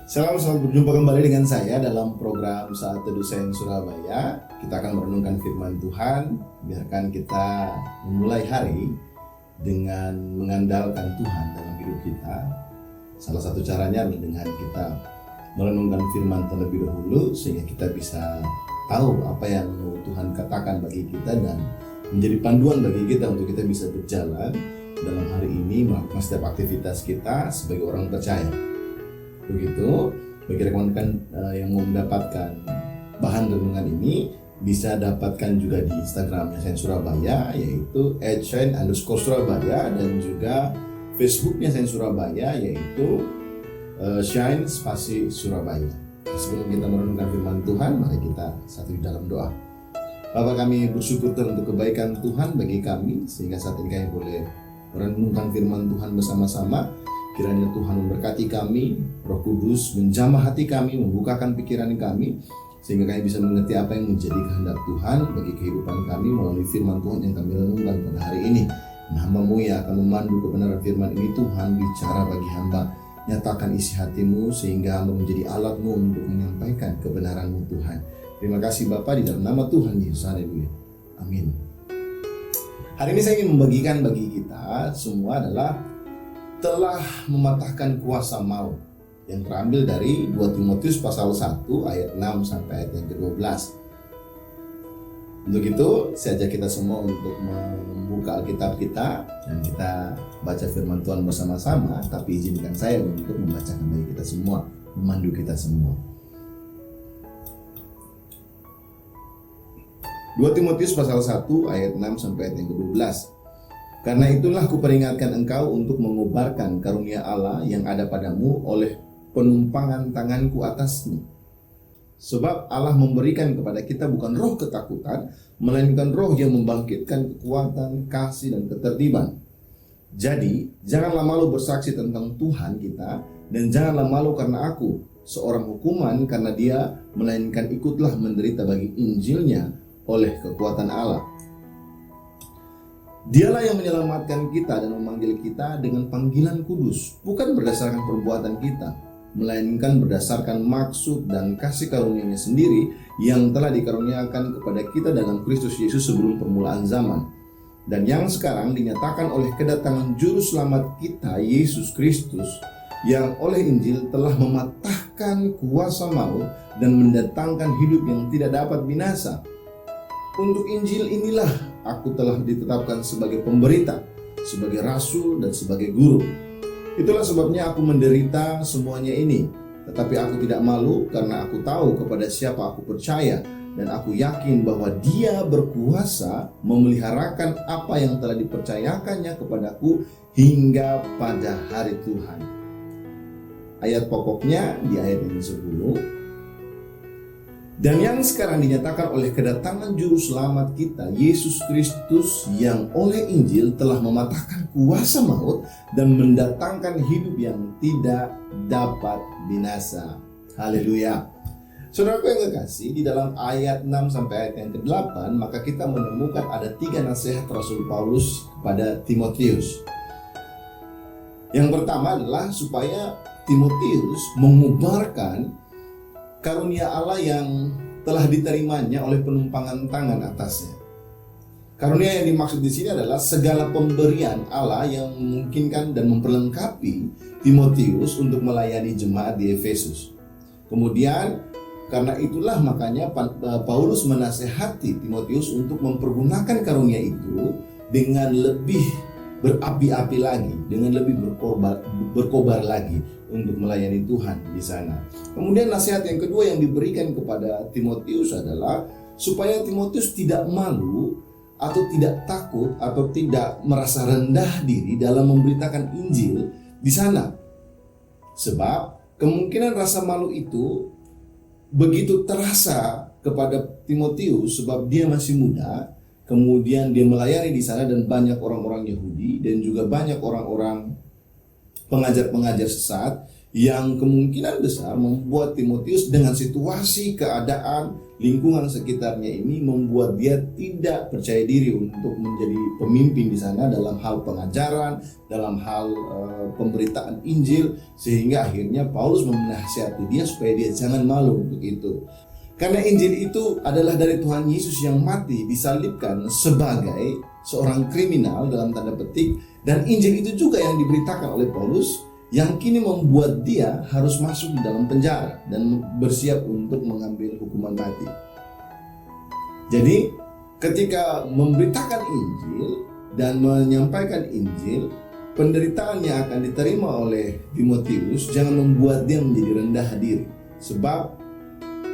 Selamat berjumpa kembali dengan saya dalam program Saat Teduh Sayang Surabaya. Kita akan merenungkan firman Tuhan. Biarkan kita memulai hari dengan mengandalkan Tuhan dalam hidup kita. Salah satu caranya adalah dengan kita merenungkan firman terlebih dahulu, sehingga kita bisa tahu apa yang Tuhan katakan bagi kita dan menjadi panduan bagi kita untuk kita bisa berjalan dalam hari ini melakukan setiap aktivitas kita sebagai orang percaya. Begitu, bagi rekan-rekan yang mau mendapatkan bahan renungan ini bisa dapatkan juga di Instagramnya Shine Surabaya, yaitu @shine_surabaya, dan juga Facebooknya Shine Surabaya, yaitu Shine Surabaya. Sebelum kita merenungkan firman Tuhan, mari kita satu di dalam doa. Bapa, kami bersyukur untuk kebaikan Tuhan bagi kami, sehingga saat ini kami boleh merenungkan firman Tuhan bersama-sama. Kiranya Tuhan memberkati kami, Roh Kudus menjamah hati kami, membukakan pikiran kami, sehingga kami bisa mengerti apa yang menjadi kehendak Tuhan bagi kehidupan kami melalui firman Tuhan yang kami renungkan pada hari ini. Hamba-Mu yang akan memandu kebenaran firman ini, Tuhan bicara bagi hamba, nyatakan isi hatimu sehingga hamba menjadi alat-Mu untuk menyampaikan kebenaran-Mu, Tuhan. Terima kasih Bapa, di dalam nama Tuhan Yesus, haleluya, amin. Hari ini saya ingin membagikan bagi kita semua adalah telah mematahkan kuasa maut, yang terambil dari 2 Timotius pasal 1 ayat 6 sampai ayat yang ke-12. Untuk itu saya ajak kita semua untuk membuka Alkitab kita dan kita baca firman Tuhan bersama-sama, tapi izinkan saya untuk membacakan bagi kita semua, memandu kita semua. 2 Timotius pasal 1 ayat 6 sampai ayat yang ke-12. Karena itulah kuperingatkan engkau untuk mengobarkan karunia Allah yang ada padamu oleh penumpangan tanganku atasmu. Sebab Allah memberikan kepada kita bukan roh ketakutan, melainkan roh yang membangkitkan kekuatan, kasih, dan ketertiban. Jadi, janganlah malu bersaksi tentang Tuhan kita, dan janganlah malu karena aku, seorang hukuman karena Dia, melainkan ikutlah menderita bagi Injilnya oleh kekuatan Allah. Dialah yang menyelamatkan kita dan memanggil kita dengan panggilan kudus, bukan berdasarkan perbuatan kita, melainkan berdasarkan maksud dan kasih karunia-Nya sendiri yang telah dikaruniakan kepada kita dalam Kristus Yesus sebelum permulaan zaman, dan yang sekarang dinyatakan oleh kedatangan juru selamat kita, Yesus Kristus, yang oleh Injil telah mematahkan kuasa maut dan mendatangkan hidup yang tidak dapat binasa. Untuk Injil inilah aku telah ditetapkan sebagai pemberita, sebagai rasul, dan sebagai guru. Itulah sebabnya aku menderita semuanya ini. Tetapi aku tidak malu, karena aku tahu kepada siapa aku percaya, dan aku yakin bahwa Dia berkuasa memeliharakan apa yang telah dipercayakannya kepadaku hingga pada hari Tuhan. Ayat pokoknya di ayat yang 10. Dan yang sekarang dinyatakan oleh kedatangan juru selamat kita, Yesus Kristus, yang oleh Injil telah mematahkan kuasa maut dan mendatangkan hidup yang tidak dapat binasa. Haleluya. Saudaraku yang kekasih, di dalam ayat 6 sampai ayat yang ke-8, maka kita menemukan ada 3 nasihat Rasul Paulus kepada Timotius. Yang pertama adalah supaya Timotius mengubarkan karunia Allah yang telah diterimanya oleh penumpangan tangan atasnya. Karunia yang dimaksud di sini adalah segala pemberian Allah yang memungkinkan dan memperlengkapi Timotius untuk melayani jemaat di Efesus. Kemudian karena itulah makanya Paulus menasehati Timotius untuk mempergunakan karunia itu dengan lebih berapi-api lagi, dengan lebih berkobar lagi untuk melayani Tuhan di sana. Kemudian nasihat yang kedua yang diberikan kepada Timotius adalah supaya Timotius tidak malu atau tidak takut atau tidak merasa rendah diri dalam memberitakan Injil di sana. Sebab kemungkinan rasa malu itu begitu terasa kepada Timotius sebab dia masih muda. Kemudian dia melayani di sana dan banyak orang-orang Yahudi dan juga banyak orang-orang pengajar-pengajar sesat yang kemungkinan besar membuat Timotius dengan situasi, keadaan, lingkungan sekitarnya ini membuat dia tidak percaya diri untuk menjadi pemimpin di sana dalam hal pengajaran, dalam hal pemberitaan Injil, sehingga akhirnya Paulus menasihati dia supaya dia jangan malu untuk itu. Karena Injil itu adalah dari Tuhan Yesus yang mati, disalibkan sebagai seorang kriminal dalam tanda petik, dan Injil itu juga yang diberitakan oleh Paulus yang kini membuat dia harus masuk di dalam penjara dan bersiap untuk mengambil hukuman mati. Jadi ketika memberitakan Injil dan menyampaikan Injil, penderitaan yang akan diterima oleh Timotius jangan membuat dia menjadi rendah diri. Sebab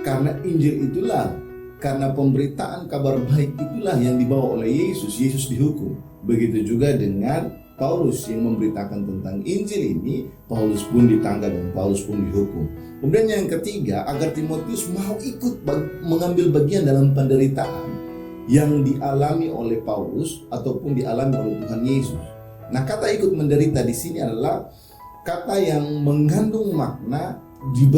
karena Injil itulah, karena pemberitaan kabar baik itulah yang dibawa oleh Yesus, Yesus dihukum. Begitu juga dengan Paulus yang memberitakan tentang Injil ini, Paulus pun ditangkap dan Paulus pun dihukum. Kemudian yang ketiga, agar Timotius mau ikut mengambil bagian dalam penderitaan yang dialami oleh Paulus ataupun dialami oleh Tuhan Yesus. Nah, kata ikut menderita di sini adalah kata yang mengandung makna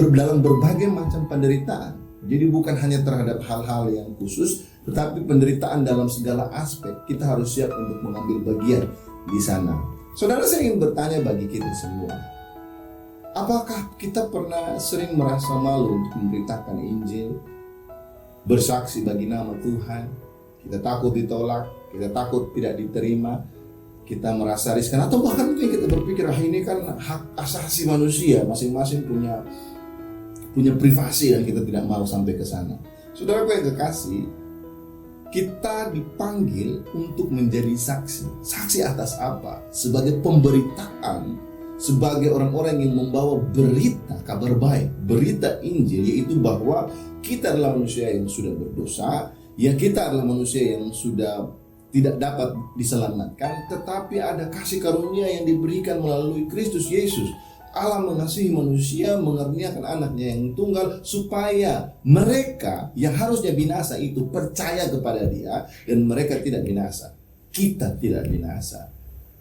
dalam berbagai macam penderitaan. Jadi bukan hanya terhadap hal-hal yang khusus, tetapi penderitaan dalam segala aspek kita harus siap untuk mengambil bagian di sana. Saudara, saya ingin bertanya bagi kita semua, apakah kita pernah sering merasa malu untuk memberitakan Injil, bersaksi bagi nama Tuhan? Kita takut ditolak, kita takut tidak diterima, kita merasa riskan, atau bahkan mungkin kita berpikir, ini kan hak asasi manusia, masing-masing punya privasi dan kita tidak mau sampai ke sana. Saudaraku yang kekasih, kita dipanggil untuk menjadi saksi. Saksi atas apa? Sebagai pemberitaan, sebagai orang-orang yang membawa berita, kabar baik, berita Injil, yaitu bahwa kita adalah manusia yang sudah berdosa, ya kita adalah manusia yang sudah tidak dapat diselamatkan, tetapi ada kasih karunia yang diberikan melalui Kristus Yesus. Allah mengasihi manusia, mengaruniakan anaknya yang tunggal, supaya mereka yang harusnya binasa itu percaya kepada dia, dan mereka tidak binasa. Kita tidak binasa.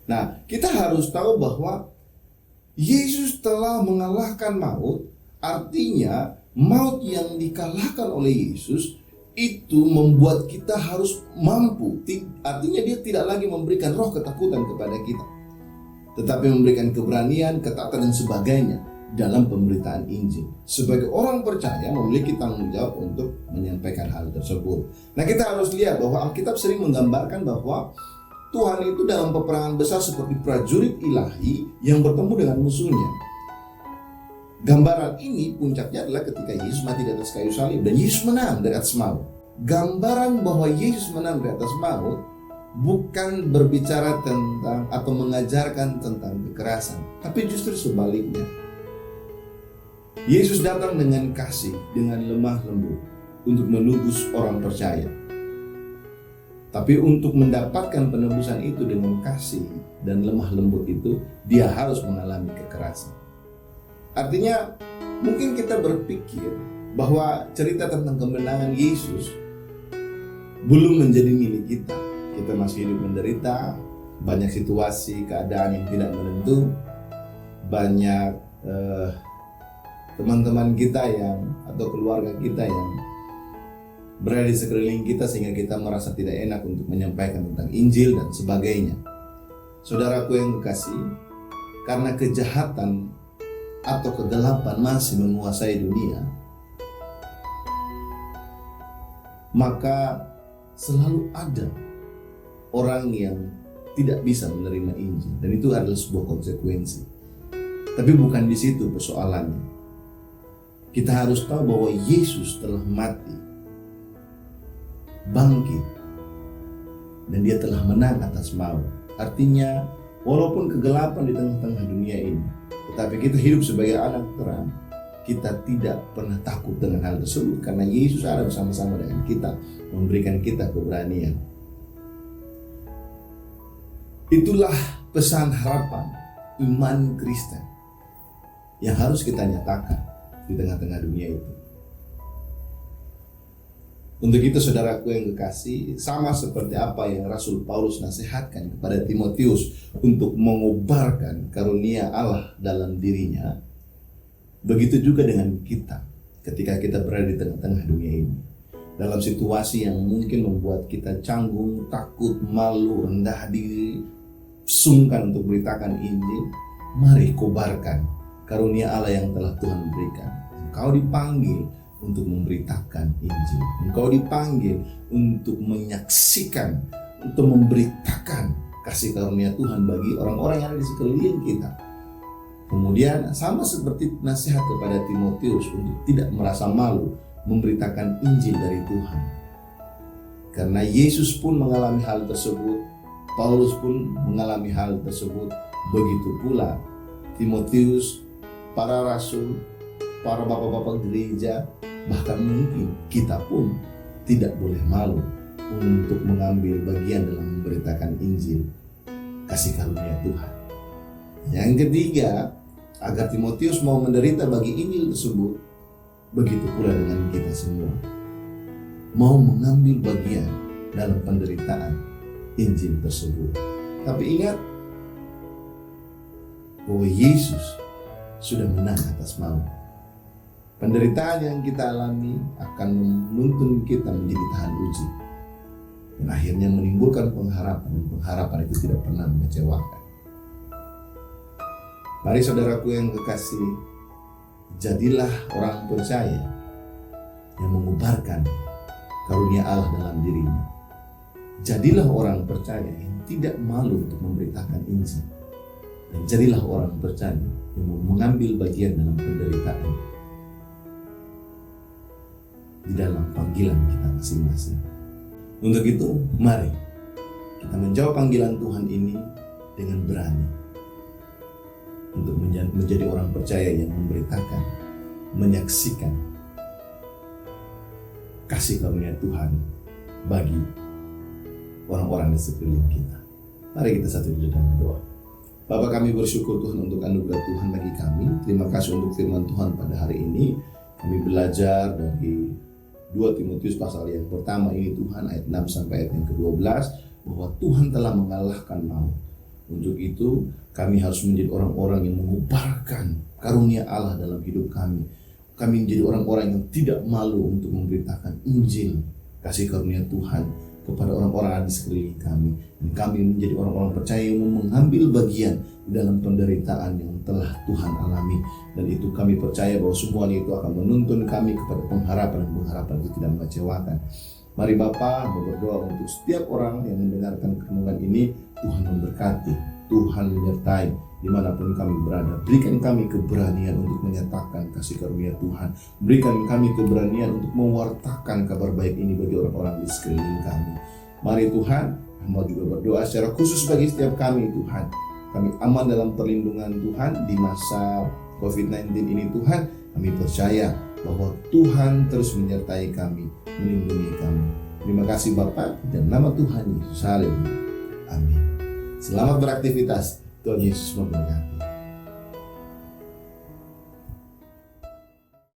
Nah, kita harus tahu bahwa Yesus telah mengalahkan maut. Artinya maut yang dikalahkan oleh Yesus itu membuat kita harus mampu. Artinya dia tidak lagi memberikan roh ketakutan kepada kita, tetapi memberikan keberanian, ketaatan dan sebagainya dalam pemberitaan Injil. Sebagai orang percaya memiliki tanggung jawab untuk menyampaikan hal tersebut. Nah, kita harus lihat bahwa Alkitab sering menggambarkan bahwa Tuhan itu dalam peperangan besar seperti prajurit ilahi yang bertemu dengan musuhnya. Gambaran ini puncaknya adalah ketika Yesus mati di atas kayu salib dan Yesus menang dari atas maut. Gambaran bahwa Yesus menang dari atas maut bukan berbicara tentang atau mengajarkan tentang kekerasan, tapi justru sebaliknya. Yesus datang dengan kasih, dengan lemah lembut untuk menebus orang percaya. Tapi untuk mendapatkan penebusan itu dengan kasih dan lemah lembut itu, dia harus mengalami kekerasan. Artinya, mungkin kita berpikir bahwa cerita tentang kemenangan Yesus belum menjadi milik kita. Kita masih hidup menderita, banyak situasi, keadaan yang tidak menentu, banyak teman-teman kita atau keluarga kita yang berada di sekeliling kita sehingga kita merasa tidak enak untuk menyampaikan tentang Injil dan sebagainya. Saudaraku yang kekasih, karena kejahatan atau kegelapan masih menguasai dunia, maka selalu ada orang yang tidak bisa menerima Injil, dan itu adalah sebuah konsekuensi. Tapi bukan di situ persoalannya. Kita harus tahu bahwa Yesus telah mati, bangkit, dan dia telah menang atas maut. Artinya, walaupun kegelapan di tengah-tengah dunia ini, tetapi kita hidup sebagai anak terang. Kita tidak pernah takut dengan hal tersebut, karena Yesus ada bersama-sama dengan kita, memberikan kita keberanian. Itulah pesan harapan iman Kristen yang harus kita nyatakan di tengah-tengah dunia itu. Untuk itu, saudaraku yang kekasih, sama seperti apa yang Rasul Paulus nasihatkan kepada Timotius untuk mengobarkan karunia Allah dalam dirinya, Begitu juga dengan kita ketika kita berada di tengah-tengah dunia ini. Dalam situasi yang mungkin membuat kita canggung, takut, malu, rendah diri, sungkan untuk beritakan Injil, mari kobarkan karunia Allah yang telah Tuhan berikan. Engkau dipanggil untuk memberitakan Injil. Engkau dipanggil untuk menyaksikan, untuk memberitakan kasih karunia Tuhan bagi orang-orang yang ada di sekeliling kita. Kemudian sama seperti nasihat kepada Timotius untuk tidak merasa malu memberitakan Injil dari Tuhan. Karena Yesus pun mengalami hal tersebut, Paulus pun mengalami hal tersebut, begitu pula Timotius, para rasul, para bapak-bapak gereja, bahkan mungkin kita pun tidak boleh malu untuk mengambil bagian dalam memberitakan Injil kasih karunia Tuhan. Yang ketiga, agar Timotius mau menderita bagi Injil tersebut, begitu pula dengan kita semua, mau mengambil bagian dalam penderitaan Injil tersebut. Tapi ingat bahwa Yesus sudah menang atas maut. Penderitaan yang kita alami akan menuntun kita menjadi tahan uji, dan akhirnya menimbulkan pengharapan, dan pengharapan itu tidak pernah mengecewakan. Mari saudaraku yang kekasih, jadilah orang percaya yang mengubarkan karunia Allah dalam dirinya. Jadilah orang percaya yang tidak malu untuk memberitakan Injil. Dan jadilah orang percaya yang mengambil bagian dalam penderitaan di dalam panggilan kita masing-masing. Untuk itu, mari kita menjawab panggilan Tuhan ini dengan berani untuk menjadi orang percaya yang memberitakan, menyaksikan kasih karunia Tuhan bagi orang-orang di sekeliling kita. Mari kita satu di dalam doa. Bapa, kami bersyukur Tuhan untuk anugerah Tuhan bagi kami. Terima kasih untuk firman Tuhan pada hari ini. Kami belajar dari 2 Timotius pasal yang pertama ini Tuhan, ayat 6 sampai ayat yang ke-12, bahwa Tuhan telah mengalahkan maut. Untuk itu kami harus menjadi orang-orang yang mengubarkan karunia Allah dalam hidup kami. Kami menjadi orang-orang yang tidak malu untuk memberitakan Injil kasih karunia Tuhan kepada orang-orang di sekeliling kami. Dan kami menjadi orang-orang percaya yang mengambil bagian dalam penderitaan yang telah Tuhan alami. Dan itu kami percaya bahwa semuanya itu akan menuntun kami kepada pengharapan, dan pengharapan itu tidak mengecewakan. Mari Bapa berdoa untuk setiap orang yang mendengarkan renungan ini. Tuhan memberkati, Tuhan menyertai dimanapun kami berada. Berikan kami keberanian untuk menyatakan kasih karunia Tuhan. Berikan kami keberanian untuk mewartakan kabar baik ini bagi orang-orang di sekeliling kami. Mari Tuhan, hamba juga berdoa secara khusus bagi setiap kami Tuhan. Kami aman dalam perlindungan Tuhan di masa COVID-19 ini Tuhan. Kami percaya bahwa Tuhan terus menyertai kami, melindungi kami. Terima kasih Bapa, dan nama Tuhan Yesus. Haleluya. Amin. Selamat beraktivitas. Tuhan Yesus memberkati.